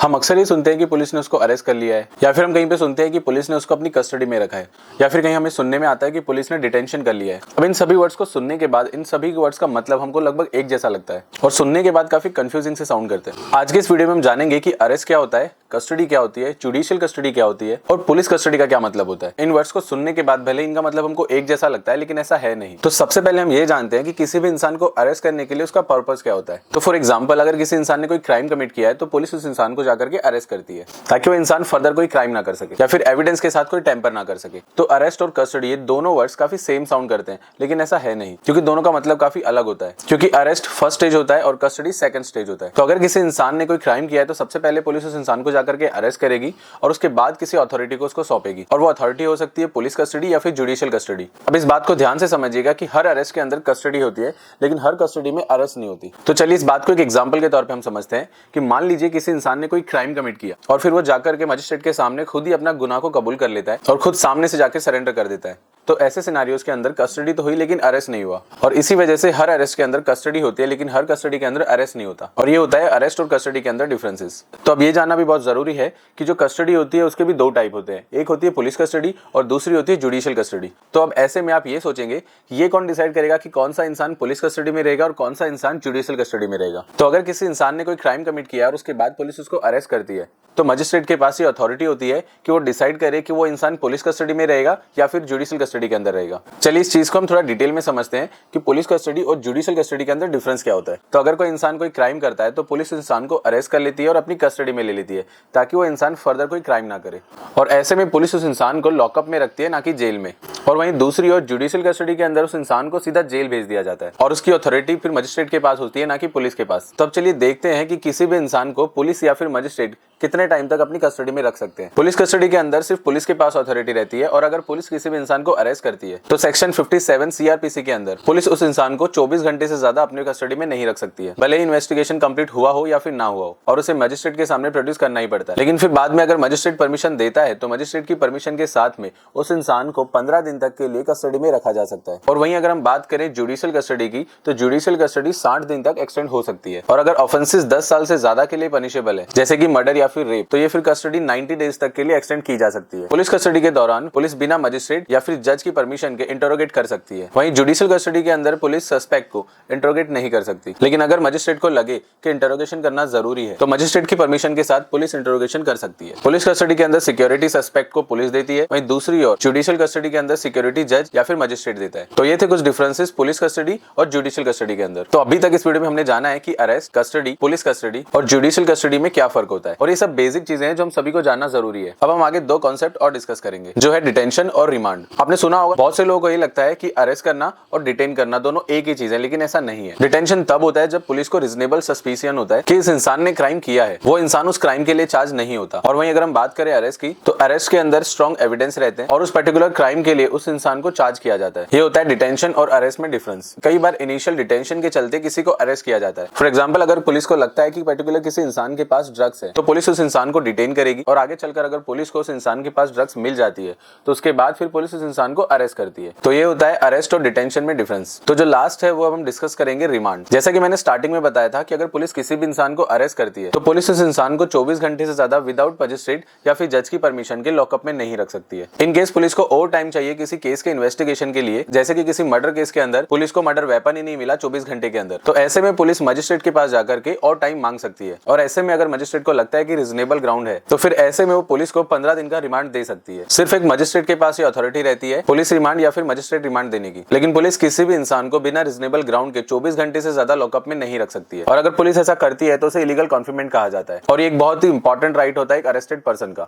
हम अक्सर ही सुनते हैं कि पुलिस ने उसको अरेस्ट कर लिया है, या फिर हम कहीं पे सुनते हैं कि पुलिस ने उसको अपनी कस्टडी में रखा है, या फिर कहीं हमें सुनने में आता है कि पुलिस ने डिटेंशन कर लिया है। अब इन सभी वर्ड्स को सुनने के बाद इन सभी वर्ड्स का मतलब हमको लगभग एक जैसा लगता है और सुनने के बाद काफी कंफ्यूजिंग से साउंड करते हैं। आज के इस वीडियो में हम जानेंगे कि अरेस्ट क्या होता है, कस्टडी क्या होती है, जुडिशियल कस्टडी क्या होती है और पुलिस कस्टडी का क्या मतलब होता है। इन वर्ड्स को सुनने के बाद भले इनका मतलब हमको एक जैसा लगता है, लेकिन ऐसा है नहीं। तो सबसे पहले हम ये जानते हैं कि किसी भी इंसान को अरेस्ट करने के लिए उसका पर्पस क्या होता है। तो फॉर एग्जांपल, अगर किसी इंसान ने कोई क्राइम कमिट किया है तो पुलिस उस इंसान को जाकर के अरेस्ट करती है ताकि वो इंसान फर्दर कोई क्राइम ना कर सके या फिर एविडेंस के साथ कोई टेम्पर ना कर सके। तो अरेस्ट और कस्टडी ये दोनों वर्ड्स काफी सेम साउंड करते हैं, लेकिन ऐसा है नहीं, क्योंकि दोनों का मतलब काफी अलग होता है। क्योंकि अरेस्ट फर्स्ट स्टेज होता है और कस्टडी सेकंड स्टेज होता है। तो अगर किसी इंसान ने कोई क्राइम किया है तो सबसे पहले पुलिस उस इंसान को जाकर के अरेस्ट करेगी और उसके बाद किसी अथॉरिटी को उसको सौंपेगी, और वो अथॉरिटी हो सकती है पुलिस कस्टडी या फिर जुडिशियल कस्टडी। अब इस बात को ध्यान से समझिएगा कि हर अरेस्ट के अंदर कस्टडी होती है, लेकिन हर कस्टडी में अरेस्ट नहीं होती। तो चलिए इस बात को एक एग्जांपल के तौर पे हम समझते हैं कि मान लीजिए किसी इंसान ने कोई क्राइम कमिट किया और फिर वो जाकर के मजिस्ट्रेट के सामने खुद ही अपना गुनाह को कबूल कर लेता है और खुद सामने से जाकर सरेंडर कर देता है। तो ऐसे सिनारियोस के अंदर कस्टडी तो हुई लेकिन अरेस्ट नहीं हुआ, और इसी वजह से हर अरेस्ट के अंदर कस्टडी होती है लेकिन हर कस्टडी के अंदर अरेस्ट नहीं होता। और ये होता है अरेस्ट और कस्टडी के अंदर डिफरेंसेस। तो अब ये जानना भी बहुत जरूरी है कि जो कस्टडी होती है उसके भी दो टाइप होते हैं, एक होती है पुलिस कस्टडी और दूसरी होती है जुडिशियल कस्टडी। तो अब ऐसे में आप ये सोचेंगे ये कौन डिसाइड करेगा कि कौन सा इंसान पुलिस कस्टडी में रहेगा और कौन सा इंसान जुडिशियल कस्टडी में रहेगा। तो अगर किसी इंसान ने कोई क्राइम कमिट किया और उसके बाद पुलिस उसको अरेस्ट करती है तो मजिस्ट्रेट के पास ये अथॉरिटी होती है कि वो डिसाइड करे कि वो इंसान पुलिस कस्टडी में रहेगा या फिर जुडिशियल कस्टडी के अंदर रहेगा। चलिए इस चीज को हम थोड़ा डिटेल में समझते हैं कि पुलिस कस्टडी और जुडिशियल कस्टडी के अंदर डिफरेंस क्या होता है। तो अगर कोई इंसान कोई क्राइम करता है तो पुलिस इंसान को अरेस्ट कर लेती है और अपनी कस्टडी में ले लेती है ताकि वो इंसान फर्दर कोई क्राइम ना करे, और ऐसे में पुलिस उस इंसान को लॉकअप में रखती है, ना कि जेल में। और वहीं दूसरी ओर जुडिशियल कस्टडी के अंदर उस इंसान को सीधा जेल भेज दिया जाता है और उसकी अथॉरिटी फिर मजिस्ट्रेट के पास होती है, ना कि पुलिस के पास। तो अब चलिए देखते हैं कि किसी भी इंसान को पुलिस या फिर मजिस्ट्रेट कितने टाइम तक अपनी कस्टडी में रख सकते हैं। पुलिस कस्टडी के अंदर सिर्फ पुलिस के पास अथॉरिटी रहती है, और अगर पुलिस किसी भी इंसान को अरेस्ट करती है तो सेक्शन 57 सीआरपीसी के अंदर पुलिस उस इंसान को 24 घंटे से ज्यादा अपनी कस्टडी में नहीं रख सकती है, भले ही इन्वेस्टिगेशन कंप्लीट हुआ हो या फिर ना हुआ हो, और उसे मजिस्ट्रेट के सामने प्रोड्यूस करना ही पड़ता है। लेकिन फिर बाद में अगर मजिस्ट्रेट परमिशन देता है तो मजिस्ट्रेट की परमिशन के साथ में उस इंसान को 15 दिन तक के लिए कस्टडी में रखा जा सकता है। और वहीं अगर हम बात करें जुडिशियल कस्टडी की तो जुडिशियल कस्टडी 60 दिन तक एक्सटेंड हो सकती है, और अगर ऑफेंसेस 10 साल से ज्यादा के लिए पनिशेबल है जैसे कि मर्डर या फिर रेप, तो ये फिर कस्टडी 90 डेज तक के लिए एक्सटेंड की जा सकती है। पुलिस कस्टडी के दौरान पुलिस बिना मजिस्ट्रेट या फिर जज की परमिशन के इंटरोगेट कर सकती है। वहीं जुडिशियल कस्टडी के अंदर पुलिस सस्पेक्ट को इंटरोगेट नहीं कर सकती, लेकिन अगर मजिस्ट्रेट को लगे कि इंटरोगेशन करना जरूरी है तो मजिस्ट्रेट की परमिशन के साथ पुलिस इंटरोगेशन कर सकती है। पुलिस कस्टडी के अंदर सिक्योरिटी सस्पेक्ट को पुलिस देती है, वहीं दूसरी ओर जुडिशियल कस्टडी के अंदर सिक्योरिटी जज या फिर मजिस्ट्रेट देता है। तो ये थे कुछ डिफरेंसेस पुलिस कस्टडी और जुडिशियल कस्टडी के अंदर। तो अभी तक इस वीडियो में हमने जाना है कि अरेस्ट, कस्टडी, पुलिस कस्टडी और जुडिशियल कस्टडी में क्या फर्क होता है, और ये सब बेसिक चीजें हैं जो हम सभी को जानना जरूरी है। अब हम आगे दो कॉन्सेप्ट और डिस्कस करेंगे, जो है डिटेंशन और रिमांड। आपने सुना होगा बहुत से लोगों को ये लगता है कि अरेस्ट करना और डिटेन करना दोनों एक ही चीज है, लेकिन ऐसा नहीं है। डिटेंशन तब होता है जब पुलिस को रीजनेबल सस्पिशियन होता है कि इस इंसान ने क्राइम किया है, वो इंसान उस क्राइम के लिए चार्ज नहीं होता। और वहीं अगर हम बात करें अरेस्ट की तो अरेस्ट के अंदर स्ट्रॉन्ग एविडेंस रहते हैं और उस पर्टिकुलर क्राइम के लिए उस इंसान को चार्ज किया जाता है। ये होता है डिटेंशन और अरेस्ट में डिफरेंस। कई बार इनिशियल डिटेंशन के चलते किसी को अरेस्ट किया जाता है। फॉर एग्जाम्पल, अगर पुलिस को लगता है कि पर्टिकुलर किसी इंसान के पास ड्रग्स है तो पुलिस उस इंसान को डिटेन करेगी, और आगे चलकर अगर पुलिस को उस इंसान के पास ड्रग्स मिल जाती है तो उसके बाद फिर पुलिस उस इंसान को अरेस्ट करती है। तो ये होता है अरेस्ट और डिटेंशन में डिफरेंस। तो जो लास्ट है वो अब हम डिस्कस करेंगे रिमांड। जैसा कि मैंने स्टार्टिंग में बताया था कि अगर पुलिस किसी भी इंसान को अरेस्ट करती है तो पुलिस उस इंसान को 24 घंटे से ज्यादा विदाउट मजिस्ट्रेट या फिर जज की परमिशन के लॉकअप में नहीं रख सकती है। इन केस पुलिस को और टाइम चाहिए किसी केस के इन्वेस्टिगेशन के लिए, जैसे कि किसी मर्डर केस के अंदर पुलिस को मर्डर वेपन ही नहीं मिला 24 घंटे के अंदर, तो ऐसे में पुलिस मजिस्ट्रेट के पास जाकर के और टाइम मांग सकती है। और ऐसे में अगर मजिस्ट्रेट को लगता है कि रीजनेबल ग्राउंड है तो फिर ऐसे में वो पुलिस को 15 दिन का रिमांड दे सकती है। सिर्फ एक मजिस्ट्रेट के पास ये अथॉरिटी रहती है पुलिस रिमांड या फिर मजिस्ट्रेट रिमांड देने की, लेकिन पुलिस किसी भी इंसान को बिना रीजनेबल ग्राउंड के 24 घंटे से ज्यादा लॉकअप में नहीं रख सकती है। और अगर पुलिस ऐसा करती है तो उसे इलीगल कॉन्फिनेमेंट कहा जाता है, और ये एक बहुत ही इंपॉर्टेंट राइट होता है एक अरेस्टेड पर्सन का।